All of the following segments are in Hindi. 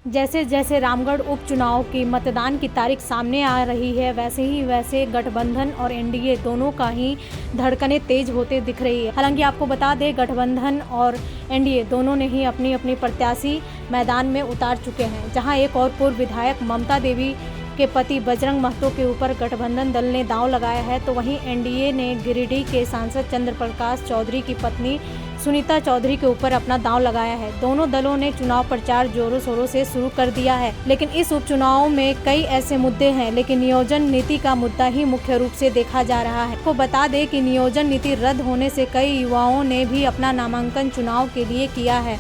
जैसे जैसे रामगढ़ उपचुनाव की मतदान की तारीख सामने आ रही है, वैसे गठबंधन और एनडीए दोनों का ही धड़कनें तेज होते दिख रही है। हालांकि आपको बता दें, गठबंधन और एनडीए दोनों ने ही अपनी अपनी प्रत्याशी मैदान में उतार चुके हैं। जहां एक और पूर्व विधायक ममता देवी के पति बजरंग महतो के ऊपर गठबंधन दल ने दांव लगाया है, तो वहीं एनडीए ने गिरिडीह के सांसद चंद्र प्रकाश चौधरी की पत्नी सुनीता चौधरी के ऊपर अपना दांव लगाया है। दोनों दलों ने चुनाव प्रचार जोरों शोरों से शुरू कर दिया है, लेकिन इस उपचुनाव में कई ऐसे मुद्दे हैं, लेकिन नियोजन नीति का मुद्दा ही मुख्य रूप से देखा जा रहा है। आपको बता दें कि नियोजन नीति रद्द होने से कई युवाओं ने भी अपना नामांकन चुनाव के लिए किया है।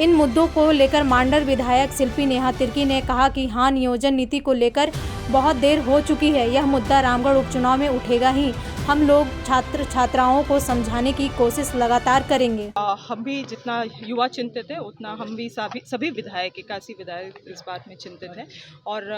इन मुद्दों को लेकर मांडर विधायक शिल्पी नेहा तिर्की ने कहा कि हाँ, नियोजन नीति को लेकर बहुत देर हो चुकी है, यह मुद्दा रामगढ़ उपचुनाव में उठेगा ही। हम लोग छात्र छात्राओं को समझाने की कोशिश लगातार करेंगे। हम भी जितना युवा चिंतित है, उतना हम भी सभी विधायक, 81 विधायक इस बात में चिंतित हैं। और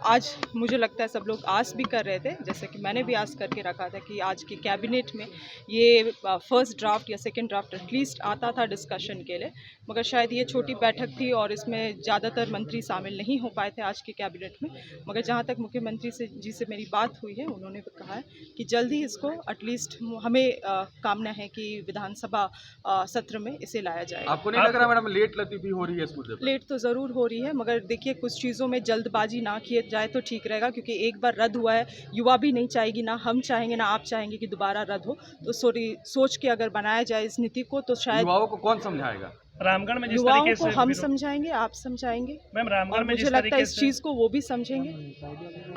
आज मुझे लगता है सब लोग आस भी कर रहे थे, जैसे कि मैंने भी आस करके रखा था कि आज की कैबिनेट में ये फर्स्ट ड्राफ्ट या सेकेंड ड्राफ्ट एटलीस्ट आता था डिस्कशन के लिए, मगर शायद ये छोटी बैठक थी और इसमें ज़्यादातर मंत्री शामिल नहीं हो पाए थे आज की कैबिनेट में। मगर जहाँ तक मुख्यमंत्री जी से मेरी बात हुई है, उन्होंने कहा है कि जल्दी इसको एटलीस्ट हमें कामना है कि विधानसभा सत्र में इसे लाया जाए। आपको नहीं लग रहा मैडम लेट लतीफी हो रही है इस मुद्दे पर? लेट तो ज़रूर हो रही है, मगर देखिए कुछ चीज़ों में जल्दबाजी ना किया जाए तो ठीक रहेगा, क्योंकि एक बार रद्द हुआ है, युवा भी नहीं चाहेगी, ना हम चाहेंगे ना आप चाहेंगे कि दोबारा रद्द हो। तो सोच के अगर बनाया जाए इस नीति को तो शायद युवाओं को कौन समझाएगा? रामगढ़ में जिस युवाओं तरीके को से हम समझाएंगे, आप समझाएंगे मैम, रामगढ़ में मुझे लगता है इस चीज़ को वो भी समझेंगे।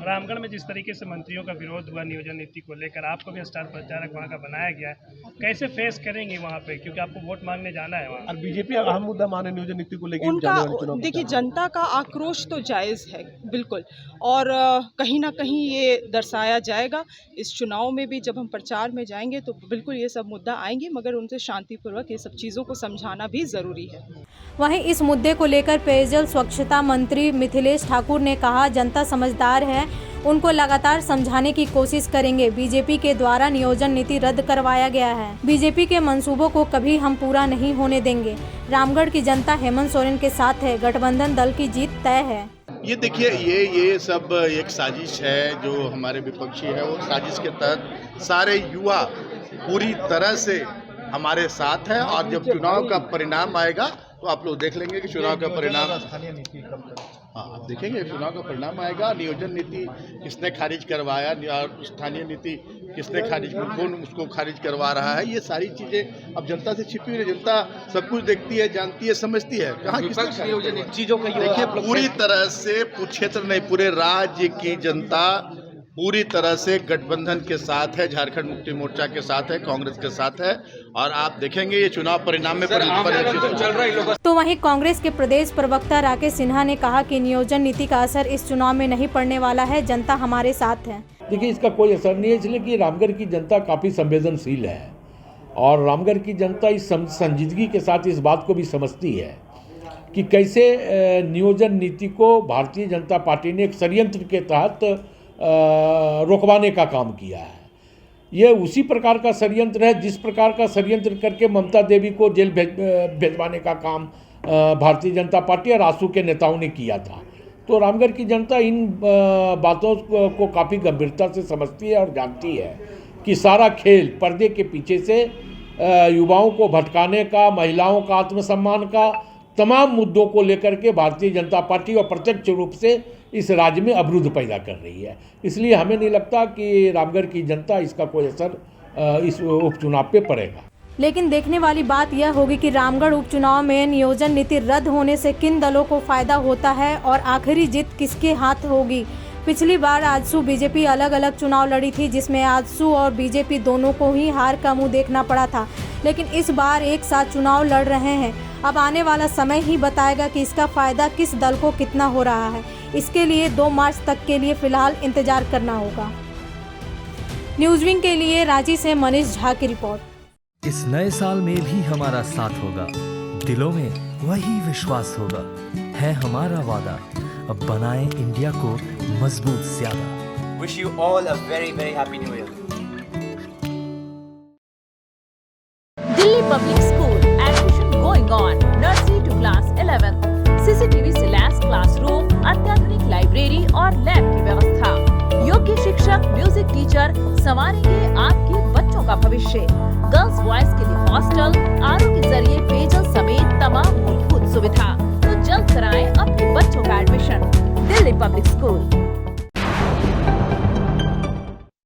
रामगढ़ में जिस तरीके से मंत्रियों का विरोध हुआ नियोजन नीति को लेकर, आपको भी स्टार प्रचारक वहाँ का बनाया गया है, कैसे फेस करेंगे वहाँ पे, क्योंकि आपको वोट मांगने जाना है वहाँ? और बीजेपी अहम मुद्दा माने नियोजन नीति को लेकर उनका देखिए, जनता का आक्रोश तो जायज़ है बिल्कुल, और कहीं ना कहीं ये दर्शाया जाएगा इस चुनाव में भी। जब हम प्रचार में जाएंगे तो बिल्कुल ये सब मुद्दा आएंगे, मगर उनसे शांतिपूर्वक ये सब चीज़ों को समझाना भी ज़रूरी है। वहीं इस मुद्दे को लेकर पेयजल स्वच्छता मंत्री मिथिलेश ठाकुर ने कहा, जनता समझदार है, उनको लगातार समझाने की कोशिश करेंगे। बीजेपी के द्वारा नियोजन नीति रद्द करवाया गया है, बीजेपी के मंसूबों को कभी हम पूरा नहीं होने देंगे। रामगढ़ की जनता हेमंत सोरेन के साथ है, गठबंधन दल की जीत तय है। ये देखिए, ये सब एक साजिश है जो हमारे विपक्षी है, वो साजिश के तहत सारे युवा पूरी तरह से हमारे साथ है, और जब चुनाव का परिणाम आएगा तो आप लोग देख लेंगे कि चुनाव का परिणाम, हाँ आप देखेंगे चुनाव का परिणाम आएगा। नियोजन नीति किसने खारिज करवाया और स्थानीय नीति किसने खारिज, कौन उसको खारिज करवा रहा है, ये सारी चीजें अब जनता से छिपी हुई है। जनता सब कुछ देखती है, जानती है, समझती है। कहाँ किसने चीजों का देखिए, पूरी तरह से क्षेत्र नहीं, पूरे राज्य की जनता पूरी तरह से गठबंधन के साथ है, झारखंड मुक्ति मोर्चा के साथ है, कांग्रेस के साथ है, और आप देखेंगे ये चुनाव परिणाम में परिलक्षित चल रहा है। तो वहीं कांग्रेस के प्रदेश प्रवक्ता राकेश सिन्हा ने कहा कि नियोजन नीति का असर इस चुनाव में नहीं पड़ने वाला है, जनता हमारे साथ है। देखिए, इसका कोई असर नहीं है, इसलिए कि रामगढ़ की जनता काफ़ी संवेदनशील है, और रामगढ़ की जनता इस संजीदगी के साथ इस बात को भी समझती है कि कैसे नियोजन नीति को भारतीय जनता पार्टी ने एक षड्यंत्र के तहत रोकवाने का काम किया है। ये उसी प्रकार का षड्यंत्र है जिस प्रकार का षड्यंत्र करके ममता देवी को जेल भेजवाने का काम भारतीय जनता पार्टी और आसू के नेताओं ने किया था। तो रामगढ़ की जनता इन बातों को काफ़ी गंभीरता से समझती है और जानती है कि सारा खेल पर्दे के पीछे से युवाओं को भटकाने का, महिलाओं का आत्मसम्मान का, तमाम मुद्दों को लेकर के भारतीय जनता पार्टी और प्रत्यक्ष रूप से इस राज्य में अवरुद्ध पैदा कर रही है। इसलिए हमें नहीं लगता कि रामगढ़ की जनता इसका कोई असर इस उपचुनाव पे पड़ेगा। लेकिन देखने वाली बात यह होगी कि रामगढ़ उपचुनाव में नियोजन नीति रद्द होने से किन दलों को फायदा होता है और आखिरी जीत किसके हाथ होगी। पिछली बार आजसू बीजेपी अलग अलग चुनाव लड़ी थी, जिसमें आजसू और बीजेपी दोनों को ही हार का मुंह देखना पड़ा था, लेकिन इस बार एक साथ चुनाव लड़ रहे हैं। अब आने वाला समय ही बताएगा कि इसका फायदा किस दल को कितना हो रहा है। इसके लिए 2 मार्च तक के लिए फिलहाल इंतजार करना होगा। न्यूज़विंग के लिए रांची से मनीष झा की रिपोर्ट। इस नए साल में भी हमारा साथ होगा, दिलों में वही विश्वास होगा, है हमारा वादा, अब बनाएं इंडिया को मजबूत ज़्यादा। Wish you all a very very happy new year. Delhi Public School, admission going on, nursery to class 11, CCTV Silas class संवारेंगे आपके बच्चों का भविष्य। गर्ल्स बॉयज के लिए हॉस्टल, आरओ के जरिए पेयजल समेत तमाम मूलभूत सुविधा। तो जल्द कराएं अपने बच्चों का एडमिशन। Delhi public school.